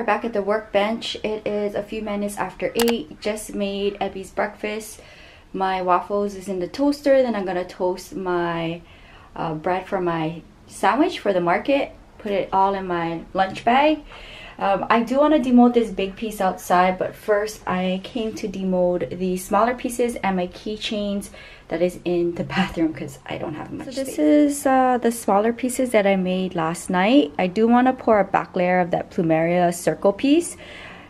are back at the workbench. It is a few minutes after 8. Just made Ebby's breakfast. My waffles is in the toaster. Then I'm gonna toast my bread for my sandwich for the market. Put it all in my lunch bag. I do want to demold this big piece outside, but first I came to demold the smaller pieces and my keychains that is in the bathroom because I don't have much space. So this is the smaller pieces that I made last night. I do want to pour a back layer of that plumeria circle piece,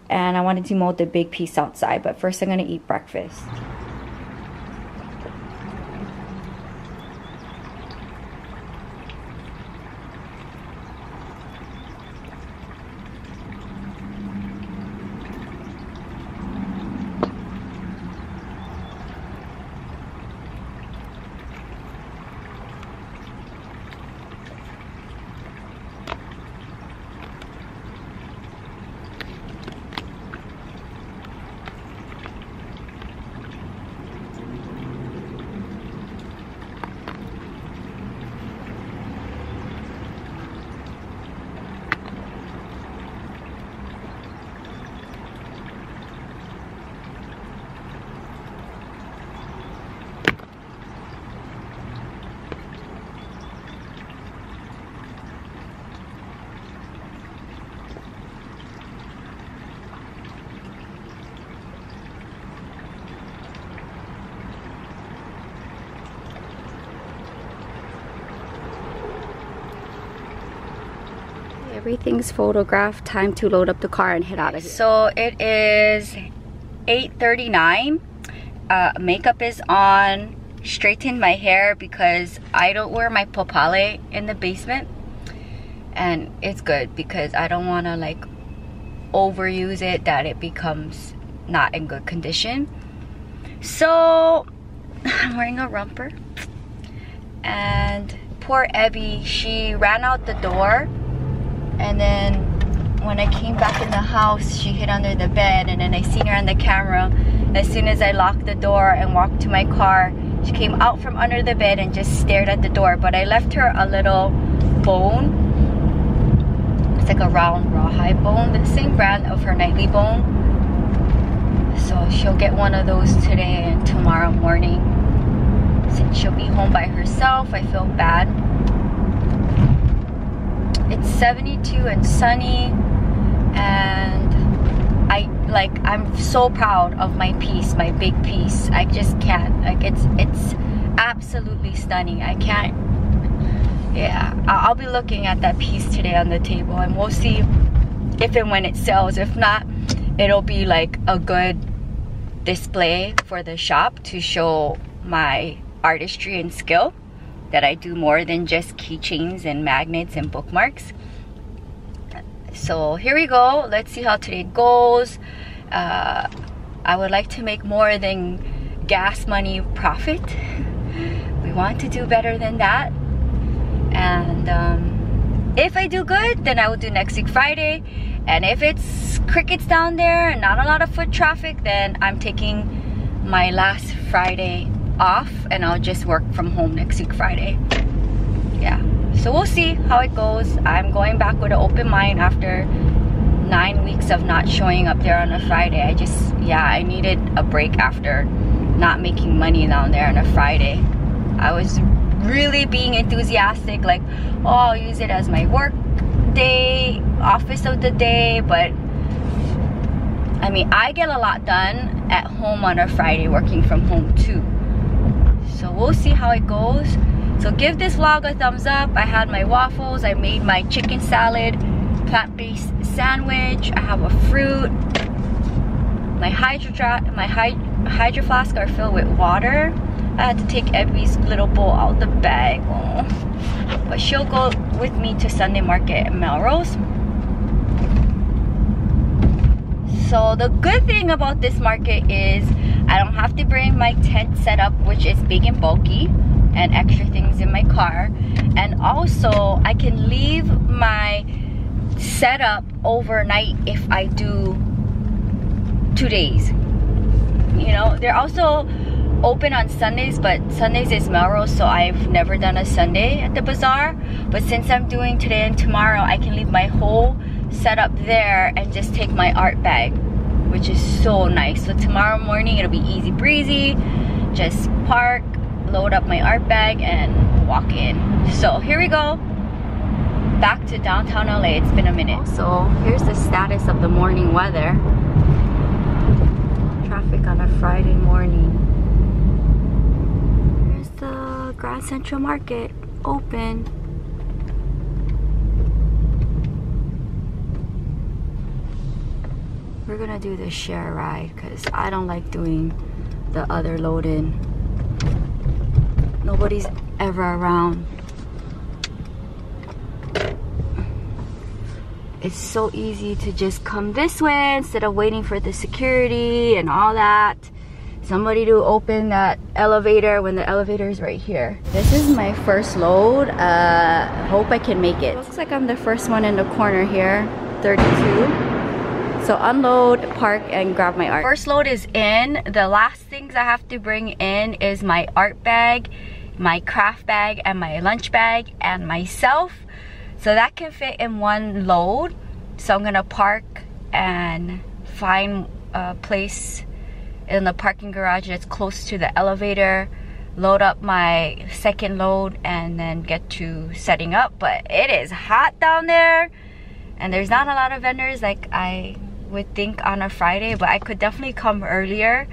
and I want to demold the big piece outside, but first I'm going to eat breakfast. Everything's photographed. Time to load up the car and head out of here. So it is 8:39. Makeup is on. Straightened my hair because I don't wear my popale in the basement, and it's good because I don't want to like overuse it that it becomes not in good condition. So I'm wearing a romper, and poor Ebby, she ran out the door. And then when I came back in the house, she hid under the bed, and then I seen her on the camera. As soon as I locked the door and walked to my car, she came out from under the bed and just stared at the door. But I left her a little bone. It's like a round rawhide bone, the same brand of her nightly bone. So she'll get one of those today and tomorrow morning. Since she'll be home by herself, I feel bad. It's 72 and sunny, and I'm so proud of my piece, my big piece. I just can't, like, it's absolutely stunning. I can't, yeah, I'll be looking at that piece today on the table, and we'll see if and when it sells. If not, it'll be like a good display for the shop to show my artistry and skill, that I do more than just keychains and magnets and bookmarks. So here we go. Let's see how today goes. I would like to make more than gas money profit. We want to do better than that. And if I do good, then I will do next week Friday. And if it's crickets down there and not a lot of foot traffic, then I'm taking my last Friday off, and I'll just work from home next week Friday. Yeah, so we'll see how it goes. I'm going back with an open mind after 9 weeks of not showing up there on a Friday. I needed a break after not making money down there on a Friday. I was really being enthusiastic, like, oh, I'll use it as my work day, office of the day, but I mean, I get a lot done at home on a Friday working from home too. So we'll see how it goes. So give this vlog a thumbs up. I had my waffles, I made my chicken salad, plant-based sandwich, I have a fruit. My hydro flask are filled with water. I had to take Ebby's little bowl out the bag. Oh. But she'll go with me to Sunday market at Melrose. So the good thing about this market is I don't have to bring my tent setup, which is big and bulky, and extra things in my car. And also I can leave my setup overnight if I do 2 days. You know, they're also open on Sundays, but Sundays is Melrose, so I've never done a Sunday at the bazaar. But since I'm doing today and tomorrow, I can leave my whole set up there and just take my art bag, which is so nice. So tomorrow morning it'll be easy breezy. Just park, load up my art bag, and walk in. So here we go. Back to downtown LA. It's been a minute. So here's the status of the morning weather. Traffic on a Friday morning. Here's the Grand Central Market open. We're gonna do the share ride because I don't like doing the other load in. Nobody's ever around. It's so easy to just come this way instead of waiting for the security and all that. Somebody to open that elevator when the elevator is right here. This is my first load. Hope I can make it. Looks like I'm the first one in the corner here, 32. So unload, park, and grab my art. First load is in. The last things I have to bring in is my art bag, my craft bag, and my lunch bag, and myself. So that can fit in one load. So I'm gonna park and find a place in the parking garage that's close to the elevator, load up my second load, and then get to setting up. But it is hot down there, and there's not a lot of vendors like I would think on a Friday, but I could definitely come earlier.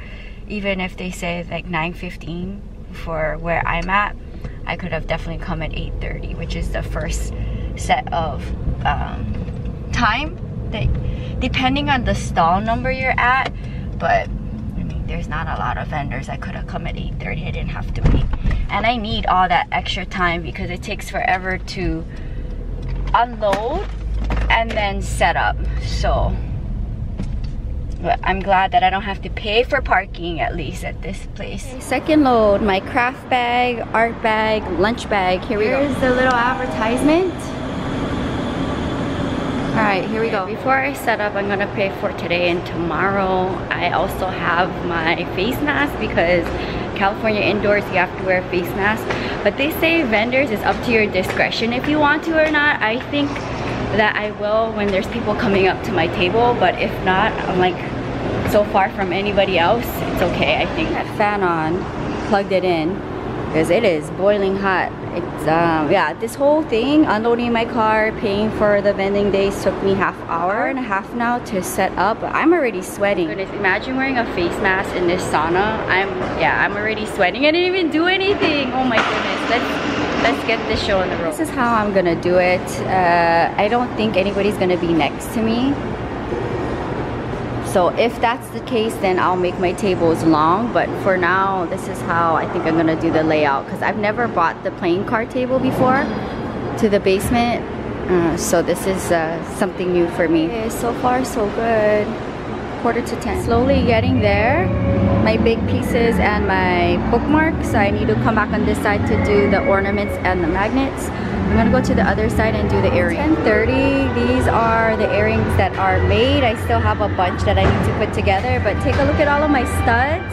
Even if they say like 9:15 for where I'm at, I could have definitely come at 8:30, which is the first set of time, that depending on the stall number you're at. But I mean, there's not a lot of vendors. I could have come at 8:30. I didn't have to wait, and I need all that extra time because it takes forever to unload and then set up. So but I'm glad that I don't have to pay for parking, at least at this place. Okay, second load, my craft bag, art bag, lunch bag. Here we go. Here's the little advertisement. All right, here we go. Before I set up, I'm gonna pay for today and tomorrow. I also have my face mask because California indoors, you have to wear a face mask. But they say vendors, it's up to your discretion if you want to or not. I think that I will when there's people coming up to my table, but if not, I'm like so far from anybody else, it's okay. I think that fan on, plugged it in because it is boiling hot. It's yeah, this whole thing, unloading my car, paying for the vending days, took me hour and a half now to set up. I'm already sweating. Goodness, imagine wearing a face mask in this sauna. I'm already sweating. I didn't even do anything. Oh my goodness. Let's get this show on the road. This is how I'm gonna do it. I don't think anybody's gonna be next to me. So if that's the case, then I'll make my tables long. But for now, this is how I think I'm gonna do the layout, because I've never bought the playing card table before to the basement. So this is something new for me. Okay, so far so good. 9:45. Slowly getting there. My big pieces and my bookmarks. I need to come back on this side to do the ornaments and the magnets. I'm gonna go to the other side and do the earrings. 10:30. These are the earrings that are made. I still have a bunch that I need to put together, but take a look at all of my studs.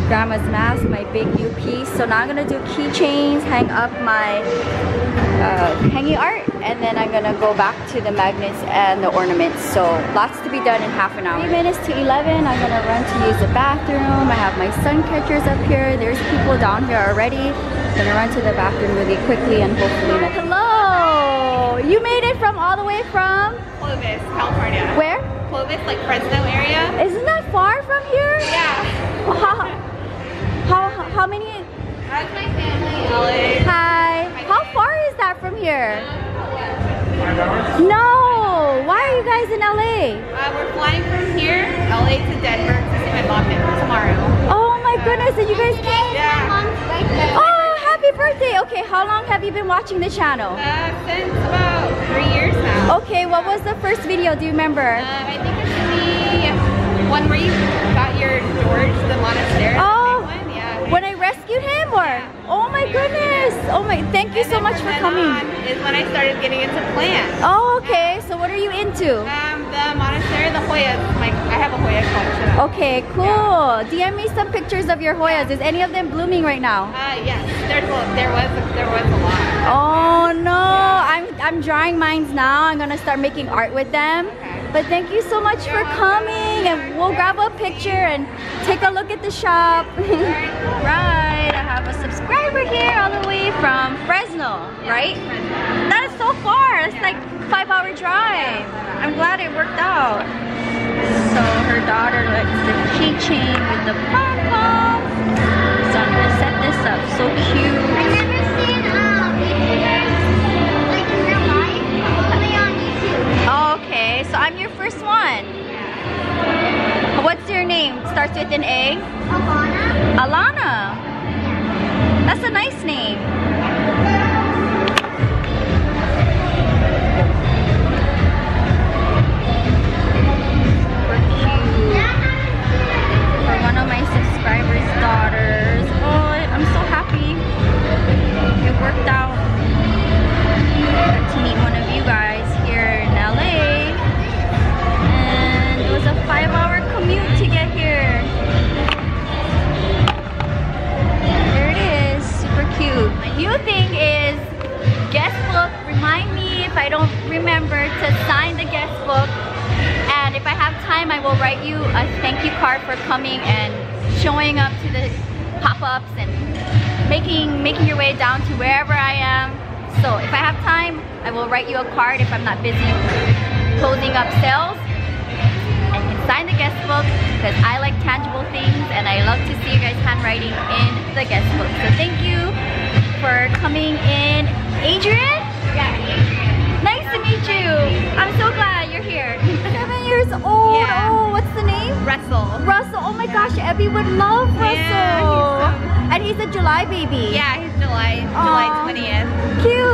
Grandma's mask, my big new piece. So now I'm gonna do keychains, hang up my hanging art, and then I'm gonna go back to the magnets and the ornaments. So lots to be done in half an hour. 3 minutes to 11, I'm gonna run to use the bathroom. I have my sun catchers up here. There's people down here already. I'm gonna run to the bathroom really quickly and hopefully hello! You made it from all the way from? Clovis, California. Where? Clovis, like Fresno area. Isn't that far from here? Yeah. How many? That's my family, LA. Hi. How far is that from here? No. Why are you guys in LA? We're flying from here, LA to Denver to see my mom tomorrow. Oh my goodness, and you guys came? Yeah. Oh, happy birthday. Okay, how long have you been watching the channel? Since about 3 years now. Okay, what was the first video? Do you remember? I think it should be one where you got your George, the monastery. Oh. When I rescued him, or? Oh my goodness! Oh my! Thank you so much for coming. Is when I started getting into plants. Oh, okay. So what are you into? The monastery, the Hoyas. I have a Hoya collection. Okay, cool. Yeah. DM me some pictures of your Hoyas. Is any of them blooming right now? Yes. There was a lot. Oh no, I'm drawing mines now. I'm gonna start making art with them. Okay. But thank you so much for coming, and we'll grab a picture and take a look at the shop. Right, I have a subscriber here all the way from Fresno, right? That is so far. It's like a 5-hour drive. I'm glad it worked out. So her daughter likes the keychain with the pom-pom. So I'm gonna set this up. So cute. I've never seen like in real life, only on YouTube. Oh, okay, so I'm your first one. What's your name? Starts with an A? Alana? Alana. That's a nice name. For one of my subscribers' daughters. Oh, I'm so happy. It worked out. Got to meet one of you guys here in LA. And it was a 5-hour commute to get here. There it is. Super cute. My new thing is guest book. Remind me if I don't remember to sign the guest book. And if I have time, I will write you a thank you card for coming and showing up to the pop-ups and making your way down to wherever I am. So if I have time, I will write you a card if I'm not busy closing up sales. And you can sign the guest book because I like tangible things and I love to see you guys handwriting in the guest book. So thank you for coming in. Adrian? Yeah, Adrian. Nice to meet you. I'm so glad you're here. 7 years old. Yeah. Oh, what's the name? Russell. Russell. Oh my gosh, Abby would love Russell. Yeah, and he's a July baby. Yeah, he's July 20th. Cute.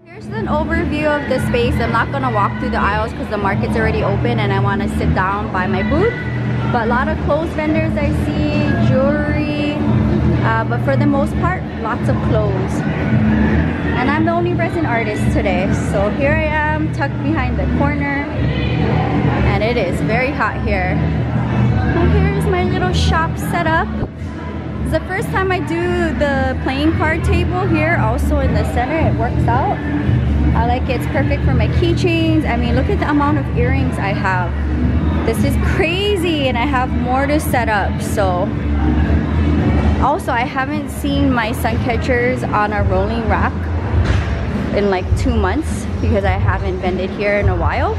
Here's an overview of the space. I'm not gonna walk through the aisles because the market's already open and I want to sit down by my booth. But a lot of clothes vendors I see, jewelry, but for the most part, lots of clothes. And I'm the only resin artist today. So here I am, tucked behind the corner. And it is very hot here. And here's my little shop setup. It's the first time I do the playing card table here, also in the center. It works out. I like it. It's perfect for my keychains. I mean, look at the amount of earrings I have. This is crazy, and I have more to set up. So also, I haven't seen my sun catchers on a rolling rack in like 2 months because I haven't vended here in a while.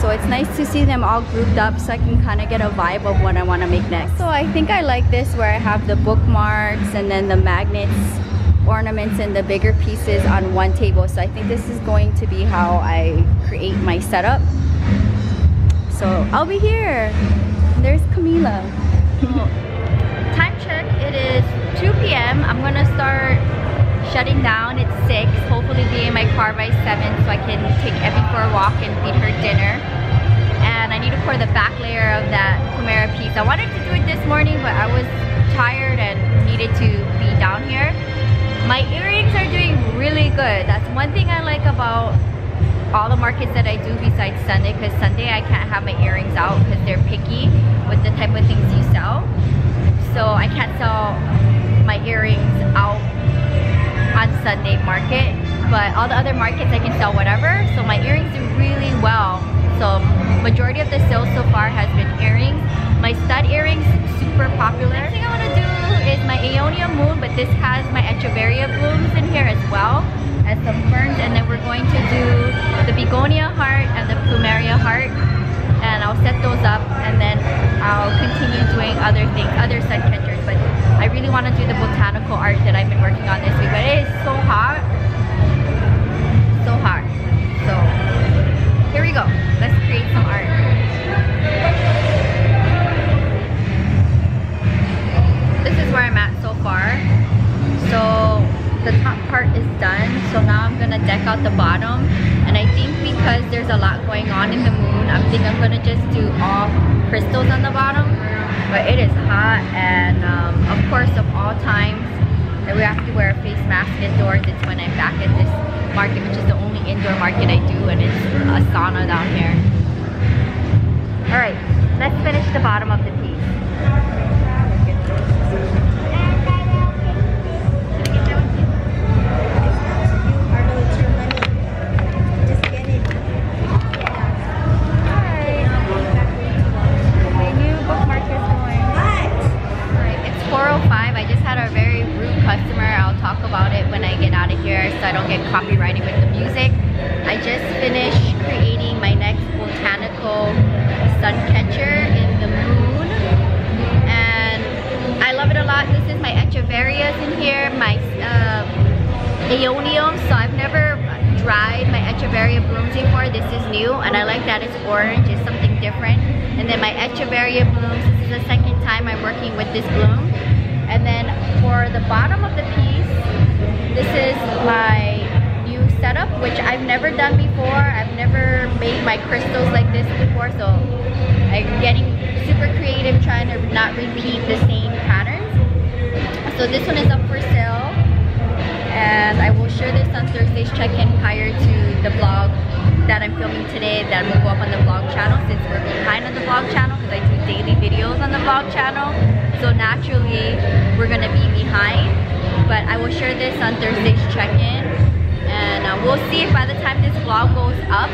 So it's nice to see them all grouped up so I can kind of get a vibe of what I want to make next. So I think I like this where I have the bookmarks and then the magnets, ornaments, and the bigger pieces on one table. So I think this is going to be how I create my setup. So I'll be here. There's Camila. Time check, it is 2 p.m. I'm gonna start shutting down. It's 6. Hopefully be in my car by 7 so I can take Effie for a walk and feed her dinner. And I need to pour the back layer of that Primera piece. I wanted to do it this morning, but I was tired and needed to be down here. My earrings are doing really good. That's one thing I like about all the markets that I do besides Sunday, because Sunday I can't have my earrings out because they're picky with the type of things you sell. So I can't sell my earrings out on Sunday market, but all the other markets I can sell whatever. So my earrings do really well. So majority of the sales so far has been earrings. My stud earrings, super popular. Next thing I want to do is my Aeonia moon, but this has my Echeveria blooms in here as well as some ferns, and then we're going to do the begonia heart and the plumeria heart, and I'll set those up, and then I'll continue doing other things, other sun catchers. But I really want to do the botanical art that I've been working on this week, but it is so hot, so hot. So here we go, let's create some art. This is where I'm at so far. So the top part is done, so now I'm gonna deck out the bottom, and I think because there's a lot going on in the moon, I think I'm gonna just do all crystals on the bottom. But it is hot, and of course, of all times that we have to wear a face mask indoors, it's when I'm back at this market, which is the only indoor market I do, and it's a sauna down here. Alright, let's finish the bottom of the piece. So I don't get copyrighted with the music. I just finished creating my next botanical sun catcher in the moon, and I love it a lot. This is my Echeverias in here, my Aeonium. So I've never dried my Echeveria blooms before. This is new, and I like that it's orange. It's something different. And then my Echeveria blooms, this is the second time I'm working with this bloom. And then for the bottom of the piece, this is my new setup, which I've never done before. I've never made my crystals like this before, so I'm getting super creative, trying to not repeat the same patterns. So this one is up for sale, and I will share this on Thursday's check-in prior to the vlog that I'm filming today that will go up on the vlog channel, since we're behind on the vlog channel because I do daily videos on the vlog channel. So naturally, we're gonna be behind. But I will share this on Thursday's check-in, and we'll see if by the time this vlog goes up,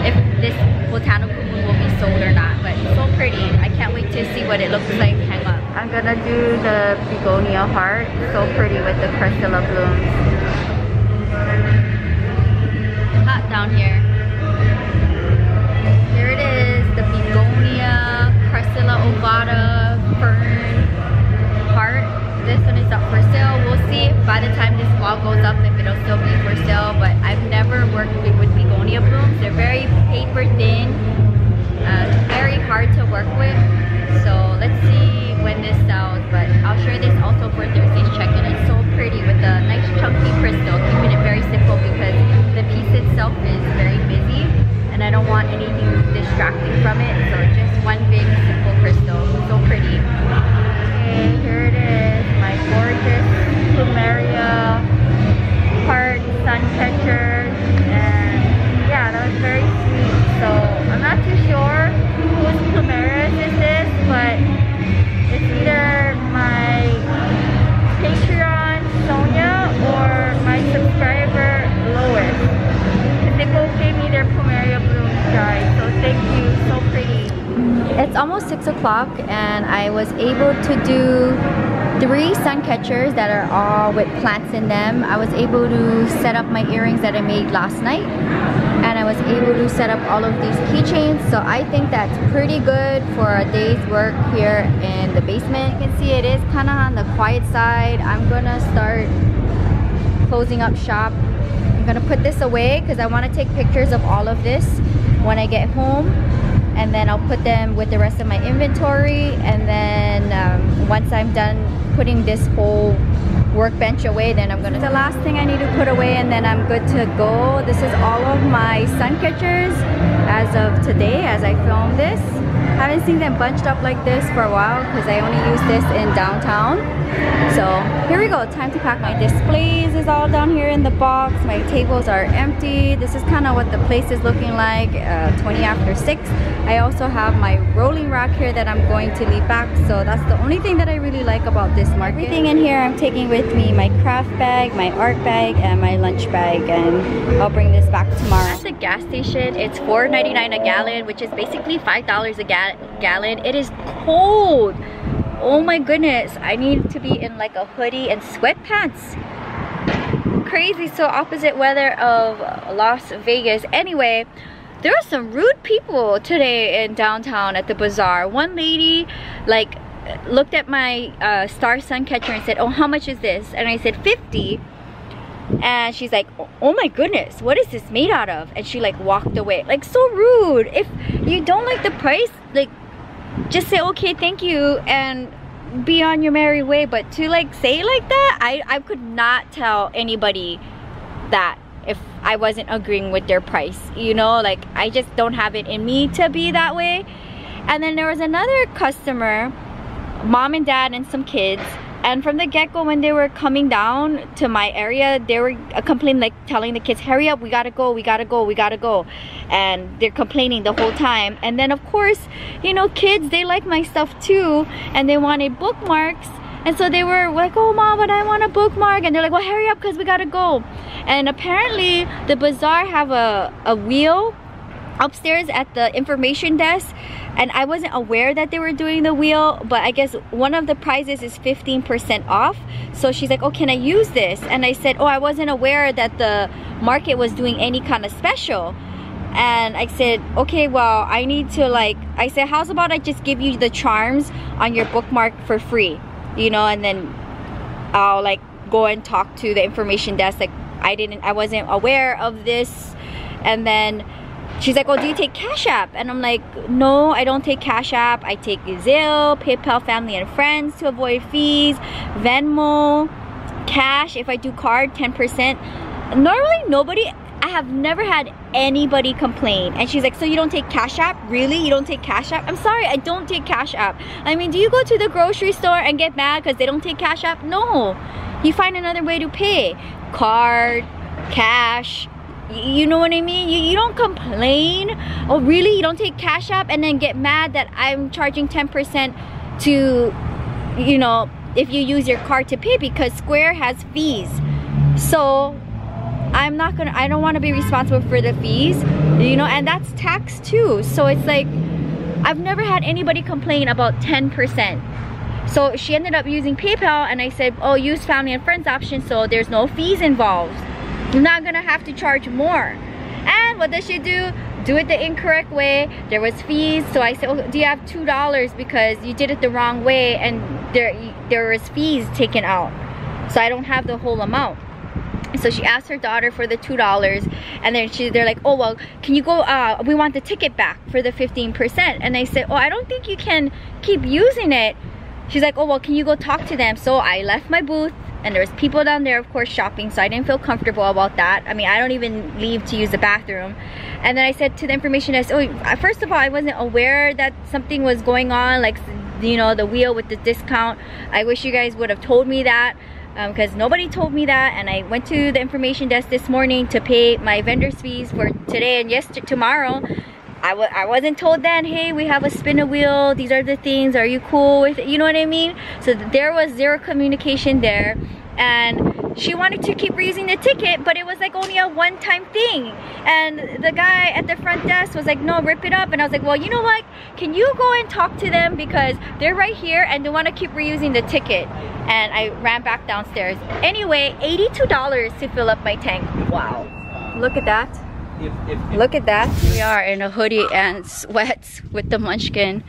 if this botanical moon will be sold or not. But it's so pretty. I can't wait to see what it looks like hang up. I'm gonna do the begonia heart. So pretty with the cressula blooms. It's hot down here. Here it is, the begonia, cressula ovata, fern heart. This one is up for sale. We'll see by the time this vlog goes up if it'll still be for sale, but I've never worked with begonia blooms. They're very paper thin, very hard to work with. So let's see when this sells, but I'll share this also for Thursday's check-in. It's so pretty with a nice chunky crystal, keeping it very simple because the piece itself is very busy and I don't want anything distracting from it. So just one big simple crystal. So pretty. Okay, here it is. My gorgeous plumeria heart sun catcher, and yeah, that was very sweet. So I'm not too sure whose plumeria this is, but it's either my Patreon Sonia or my subscriber Lois. They both gave me their plumeria blooms, guys. So thank you. So pretty. It's almost 6 o'clock, and I was able to do 3 sun catchers that are all with plants in them. I was able to set up my earrings that I made last night, and I was able to set up all of these keychains. So I think that's pretty good for a day's work here in the basement. You can see it is kind of on the quiet side. I'm gonna start closing up shop. I'm gonna put this away because I want to take pictures of all of this when I get home, and then I'll put them with the rest of my inventory. And then once I'm done putting this whole workbench away, then I'm gonna. The last thing I need to put away, and then I'm good to go. This is all of my sun catchers as of today, as I film this. Haven't seen them bunched up like this for a while because I only use this in downtown. So here we go, time to pack. My displays is all down here in the box. My tables are empty. This is kind of what the place is looking like, 20 after 6. I also have my rolling rack here that I'm going to leave back. So that's the only thing that I really like about this market. Everything in here I'm taking with me, my craft bag, my art bag, and my lunch bag, and I'll bring this back tomorrow. At the gas station, it's $4.99 a gallon, which is basically $5 a gallon. It is cold. Oh my goodness, I need to be in like a hoodie and sweatpants. Crazy. So opposite weather of Las Vegas. Anyway, there are some rude people today in downtown at the bazaar. One lady like looked at my star sun catcher and said, oh, how much is this? And I said 50. And she's like, oh my goodness, what is this made out of? And she like walked away. Like, so rude. If you don't like the price, like, just say okay, thank you, and be on your merry way. But to like say like that, I could not tell anybody that if I wasn't agreeing with their price, you know, like I just don't have it in me to be that way. And then there was another customer, mom and dad and some kids, and from the get-go when they were coming down to my area, they were complaining, like telling the kids, hurry up, we gotta go, we gotta go, we gotta go. And they're complaining the whole time. And then of course, you know, kids, they like my stuff too, and they wanted bookmarks. And so they were like, oh mom, but I want a bookmark. And they're like, well, hurry up because we gotta go. And apparently the bazaar have a wheel upstairs at the information desk, and I wasn't aware that they were doing the wheel, but I guess one of the prizes is 15% off. So she's like, oh, can I use this? And I said, oh, I wasn't aware that the market was doing any kind of special. And I said, okay, well, I need to like, I said, how's about I just give you the charms on your bookmark for free, you know, and then I'll like go and talk to the information desk. Like I wasn't aware of this. And then she's like, oh, do you take Cash App? And I'm like, no, I don't take Cash App. I take Zelle, PayPal, family and friends to avoid fees, Venmo, cash. If I do card, 10%. Normally nobody, I have never had anybody complain. And she's like, so you don't take Cash App? Really? You don't take Cash App? I'm sorry, I don't take Cash App. I mean, do you go to the grocery store and get mad because they don't take Cash App? No. You find another way to pay. Card, cash. You know what I mean? You don't complain. Oh really? You don't take Cash App and then get mad that I'm charging 10% to, you know, if you use your card to pay, because Square has fees. So I'm not gonna, I don't want to be responsible for the fees, you know, and that's tax too. So it's like, I've never had anybody complain about 10%. So she ended up using PayPal, and I said, oh, use family and friends option, so there's no fees involved. You're not gonna have to charge more. And what does she do? Do it the incorrect way. There was fees, so I said, oh, do you have $2 because you did it the wrong way, and there was fees taken out, so I don't have the whole amount. So she asked her daughter for the $2, and then they're like, oh well, can you go, we want the ticket back for the 15%. And I said, oh, I don't think you can keep using it. She's like, oh well, can you go talk to them? So I left my booth, and there was people down there, of course, shopping, so I didn't feel comfortable about that. I mean, I don't even leave to use the bathroom. And then I said to the information desk, oh, first of all, I wasn't aware that something was going on, like, you know, the wheel with the discount. I wish you guys would have told me that, because nobody told me that. And I went to the information desk this morning to pay my vendor's fees for today and tomorrow. I wasn't told then, hey, we have a spin a wheel, these are the things, are you cool with it? You know what I mean? So there was zero communication there. And she wanted to keep reusing the ticket, but it was like only a one-time thing. And the guy at the front desk was like, no, rip it up. And I was like, well, you know what? Can you go and talk to them, because they're right here and they want to keep reusing the ticket. And I ran back downstairs. Anyway, $82 to fill up my tank. Wow. Look at that. Look at that. We are in a hoodie and sweats with the munchkin.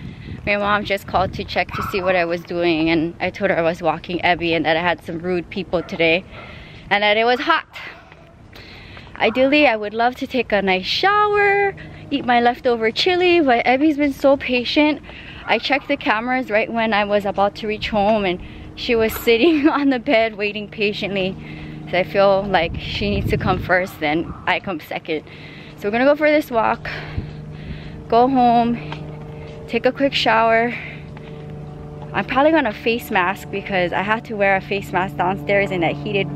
My mom just called to check to see what I was doing, and I told her I was walking Abby and that I had some rude people today and that it was hot. Ideally, I would love to take a nice shower, eat my leftover chili, but Abby's been so patient. I checked the cameras right when I was about to reach home, and she was sitting on the bed waiting patiently. So I feel like she needs to come first, then I come second. So we're gonna go for this walk, go home, take a quick shower. I'm probably gonna face mask because I had to wear a face mask downstairs in that heated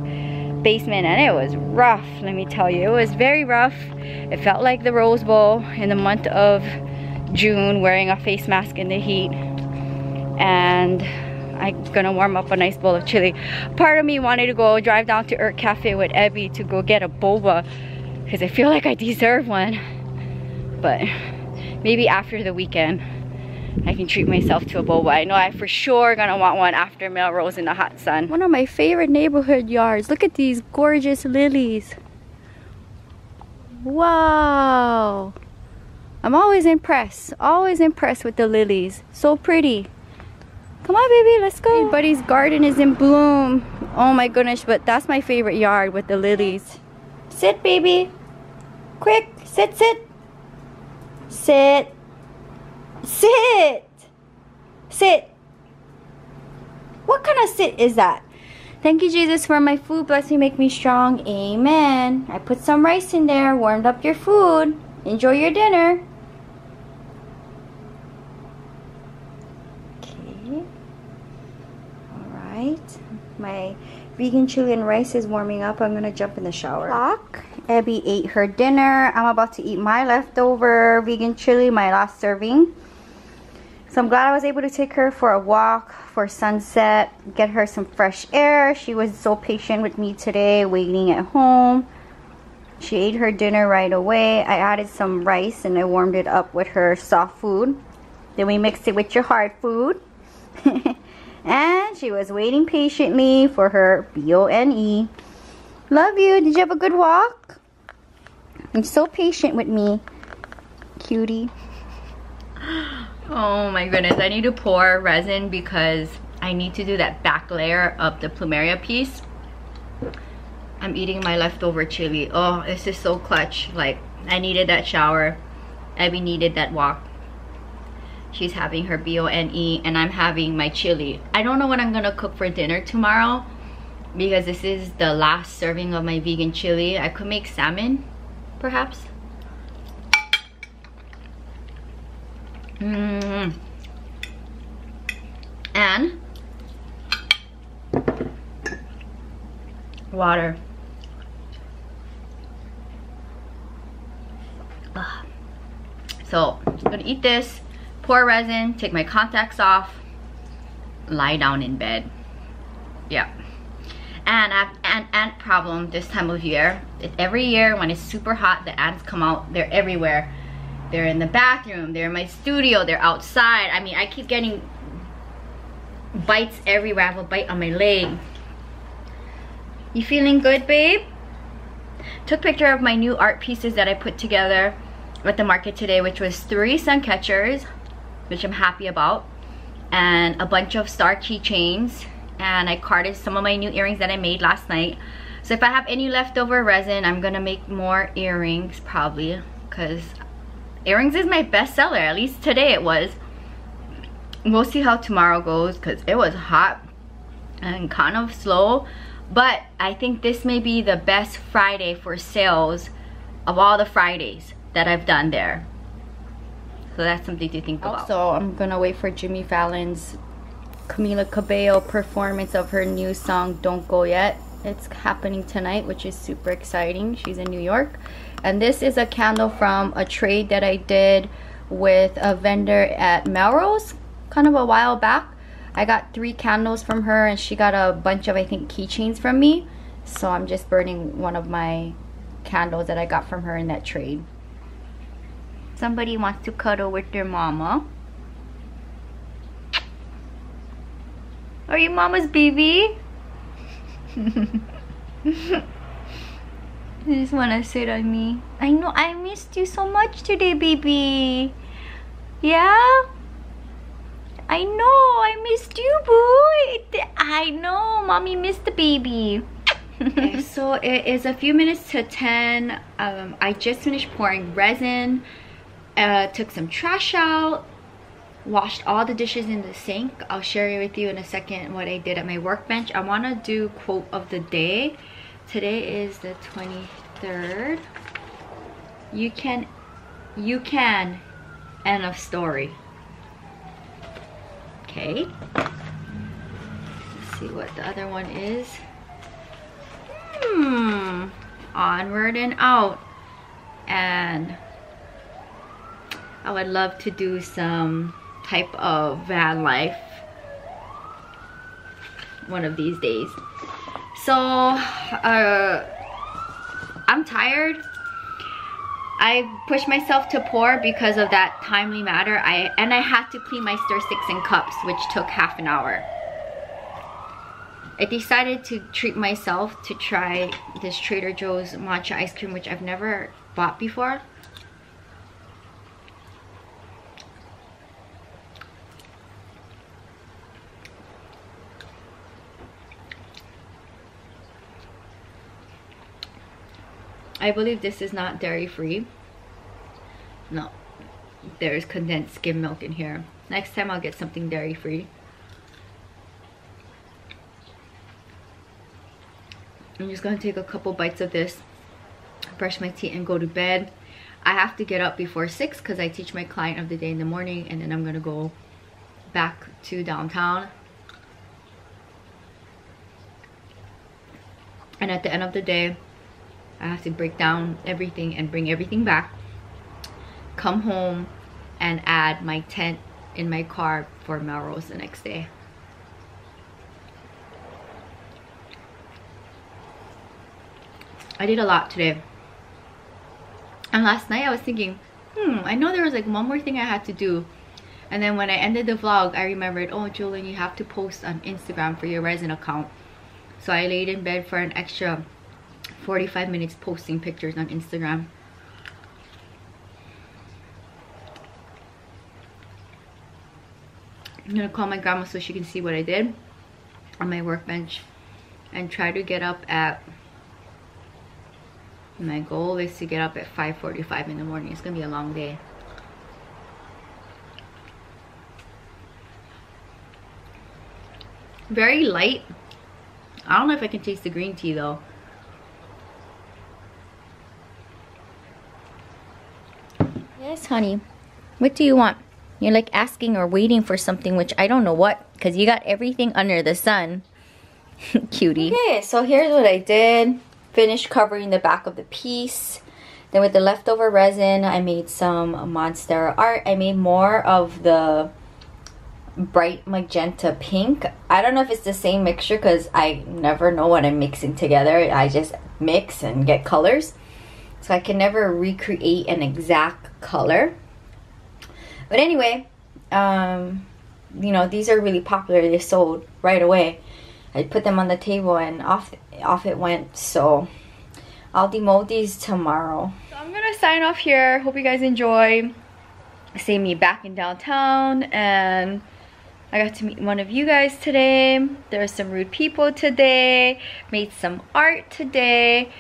basement, and it was rough, let me tell you. It was very rough. It felt like the Rose Bowl in the month of June, wearing a face mask in the heat. And I'm gonna warm up a nice bowl of chili. Part of me wanted to go drive down to Urt Cafe with Abby to go get a boba because I feel like I deserve one. But maybe after the weekend I can treat myself to a boba. I know I for sure gonna want one after Melrose in the hot sun. One of my favorite neighborhood yards. Look at these gorgeous lilies. Wow. I'm always impressed with the lilies. So pretty. Come on, baby, let's go. Everybody's garden is in bloom. Oh my goodness, but that's my favorite yard with the lilies. Sit, baby. Quick, sit, sit. Sit. Sit. Sit. What kind of sit is that? Thank you, Jesus, for my food. Bless me, make me strong. Amen. I put some rice in there, warmed up your food. Enjoy your dinner. My vegan chili and rice is warming up. I'm gonna jump in the shower. Abby ate her dinner. I'm about to eat my leftover vegan chili, my last serving. So I'm glad I was able to take her for a walk for sunset, get her some fresh air. She was so patient with me today, waiting at home. She ate her dinner right away. I added some rice and I warmed it up with her soft food. Then we mixed it with your hard food. And she was waiting patiently for her BONE. Love you. Did you have a good walk? You're so patient with me, cutie. Oh my goodness. I need to pour resin because I need to do that back layer of the plumeria piece. I'm eating my leftover chili. Oh, this is so clutch. Like, I needed that shower. Abby needed that walk. She's having her BONE and I'm having my chili. I don't know what I'm gonna cook for dinner tomorrow because this is the last serving of my vegan chili. I could make salmon, perhaps. And water. So I'm gonna eat this, pour resin, take my contacts off, lie down in bed. Yeah. And I have an ant problem this time of year. Every year when it's super hot, the ants come out. They're everywhere. They're in the bathroom, they're in my studio, they're outside. I mean, I keep getting bites everywhere. I have a bite on my leg. You feeling good, babe? Took picture of my new art pieces that I put together at the market today, which was 3 sun catchers, which I'm happy about, and a bunch of star keychains, and I carded some of my new earrings that I made last night. So if I have any leftover resin, I'm gonna make more earrings probably, because earrings is my best seller. At least today it was. We'll see how tomorrow goes because it was hot and kind of slow, but I think this may be the best Friday for sales of all the Fridays that I've done there. So that's something to think about. Also, I'm gonna wait for Jimmy Fallon's Camila Cabello performance of her new song Don't Go Yet. It's happening tonight, which is super exciting. She's in New York. And this is a candle from a trade that I did with a vendor at Melrose kind of a while back. I got 3 candles from her and she got a bunch of, I think, keychains from me. So I'm just burning one of my candles that I got from her in that trade. Somebody wants to cuddle with their mama. Are you mama's baby? You just want to sit on me. I know, I missed you so much today, baby. Yeah? I know, I missed you, boo. I know, mommy missed the baby. Okay, so it is a few minutes to 10. I just finished pouring resin. Took some trash out. washed all the dishes in the sink. I'll share with you in a second what I did at my workbench. I want to do quote of the day. Today is the 23rd. You can, end of story. Okay. Let's see what the other one is. Onward and out. And I would love to do some type of van life one of these days. So I'm tired. I pushed myself to pour because of that timely matter. I had to clean my stir sticks and cups, which took half an hour. I decided to treat myself to try this Trader Joe's matcha ice cream, which I've never bought before. I believe this is not dairy free. No, there's condensed skim milk in here. Next time I'll get something dairy free. I'm just gonna take a couple bites of this, brush my teeth and go to bed. I have to get up before 6 because I teach my client of the day in the morning, and then I'm gonna go back to downtown. And at the end of the day, I have to break down everything and bring everything back, come home and add my tent in my car for Melrose the next day. I did a lot today. And last night I was thinking, I know there was like one more thing I had to do. And then when I ended the vlog, I remembered, oh Jewelyn, you have to post on Instagram for your Resin account. So I laid in bed for an extra 45 minutes posting pictures on Instagram. I'm gonna call my grandma so she can see what I did on my workbench and try to get up at, my goal is to get up at 5:45 in the morning. It's gonna be a long day. Very light. I don't know if I can taste the green tea though. Yes, honey. What do you want? You're like asking or waiting for something, which I don't know what, because you got everything under the sun. Cutie. Okay, so here's what I did. Finished covering the back of the piece. Then with the leftover resin, I made some Monstera art. I made more of the bright magenta pink. I don't know if it's the same mixture because I never know what I'm mixing together. I just mix and get colors. So I can never recreate an exact color. But anyway, you know, these are really popular. They sold right away. I put them on the table and off it went. So I'll demold these tomorrow. So I'm gonna sign off here. Hope you guys enjoy. See me back in downtown, and I got to meet one of you guys today. There are some rude people today. Made some art today.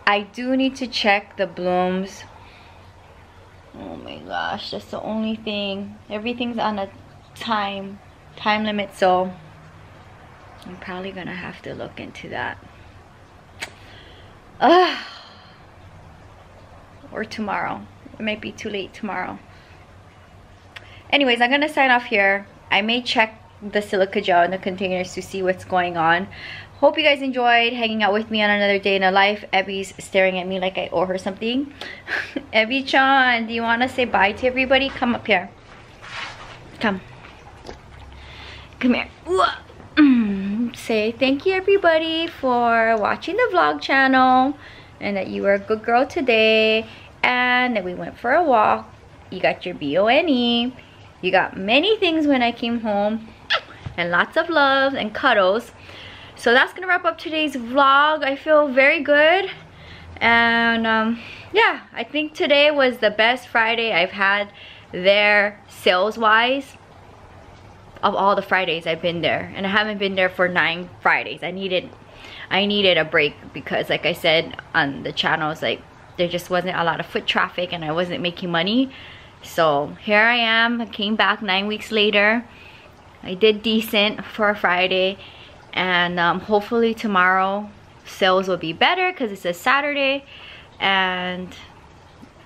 I do need to check the blooms. Oh my gosh, that's the only thing. Everything's on a time limit, so I'm probably gonna have to look into that. Or tomorrow. It might be too late tomorrow. Anyways, I'm gonna sign off here. I may check the silica gel in the containers to see what's going on. Hope you guys enjoyed hanging out with me on another day in a life. Abby's staring at me like I owe her something. Abby Chan, do you want to say bye to everybody? Come up here. Come. Come here. Say thank you everybody for watching the vlog channel, and that you were a good girl today, and that we went for a walk. You got your BONE. You got many things when I came home, and lots of love and cuddles. So that's gonna wrap up today's vlog. I feel very good, and yeah, I think today was the best Friday I've had there sales wise of all the Fridays I've been there, and I haven't been there for 9 Fridays. I needed a break because, like I said on the channel, it's like there just wasn't a lot of foot traffic and I wasn't making money. So here I am. I came back 9 weeks later. I did decent for a Friday, and hopefully tomorrow sales will be better because it's a Saturday. And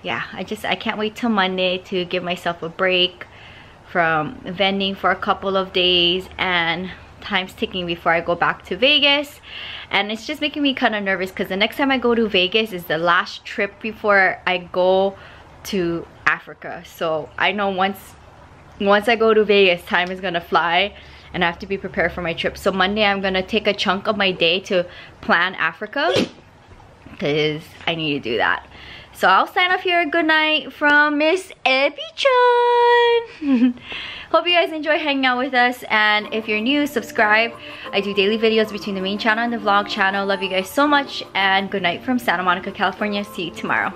yeah, I can't wait till Monday to give myself a break from vending for a couple of days, and time's ticking before I go back to Vegas. And it's just making me kind of nervous because the next time I go to Vegas is the last trip before I go to Africa. So I know once I go to Vegas, time is gonna fly and I have to be prepared for my trip. So Monday I'm gonna take a chunk of my day to plan Africa because I need to do that. So I'll sign off here. Good night from Miss Abby-chan. Hope you guys enjoy hanging out with us, and if you're new, subscribe. I do daily videos between the main channel and the vlog channel. Love you guys so much, and good night from Santa Monica, California. See you tomorrow.